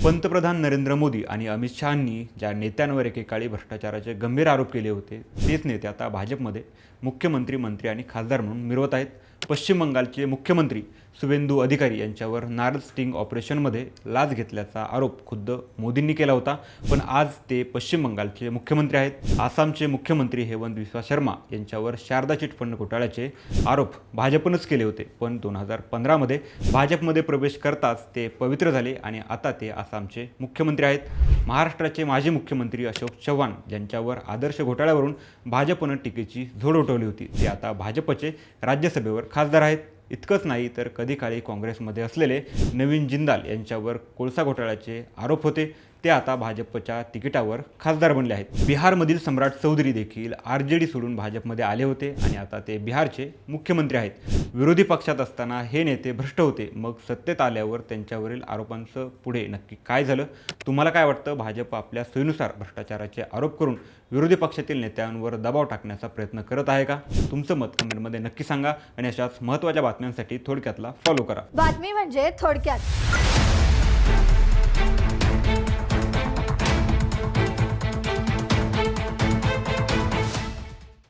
पंतप्रधान नरेंद्र मोदी आणि अमित शहांनी ज्या नेत्यांवर एकेकाळी भ्रष्टाचाराचे गंभीर आरोप केले होते, तेच नेते आता भाजपमध्ये मुख्यमंत्री, मंत्री आणि खासदार म्हणून मिरवत आहेत. पश्चिम बंगालचे मुख्यमंत्री शुवेंदू अधिकारी यांच्यावर नारद स्टिंग ऑपरेशनमध्ये लाच घेतल्याचा आरोप खुद्द मोदींनी केला होता. पण आज ते पश्चिम बंगालचे मुख्यमंत्री आहेत. आसामचे मुख्यमंत्री हेमंत बिस्वा शर्मा यांच्यावर शारदा चिटफंड घोटाळ्याचे आरोप भाजपनंच केले होते. पण 2015मध्ये भाजपमध्ये प्रवेश करताच ते पवित्र झाले आणि आता ते आसामचे मुख्यमंत्री आहेत. महाराष्ट्राचे माजी मुख्यमंत्री अशोक चव्हाण यांच्यावर आदर्श घोटाळ्यावरून भाजपनं टीकेची झोड उठवली होती. ते आता भाजपचे राज्यसभेवर खासदार आहेत. इतकंच नाही तर कधी काळी काँग्रेसमध्ये असलेले नवीन जिंदाल यांच्यावर कोळसा घोटाळ्याचे आरोप होते. ते आता भाजपच्या तिकिटावर खासदार बनले आहेत. बिहारमधील सम्राट चौधरी देखील आरजेडी सोडून भाजपमध्ये आले होते आणि आता ते बिहारचे मुख्यमंत्री आहेत. विरोधी पक्षात असताना हे नेते भ्रष्ट होते. मग सत्तेत आल्यावर त्यांच्यावरील आरोपांचं पुढे नक्की काय झालं? तुम्हाला काय वाटतं? भाजप आपल्या सोयीनुसार भ्रष्टाचाराचे आरोप करून विरोधी पक्षातील नेत्यांवर दबाव टाकण्याचा प्रयत्न करत आहे का? तुमचं मत कमेंटमध्ये नक्की सांगा आणि अशाच महत्त्वाच्या बातम्यांसाठी थोडक्यातला फॉलो करा. बातमी म्हणजे थोडक्यात.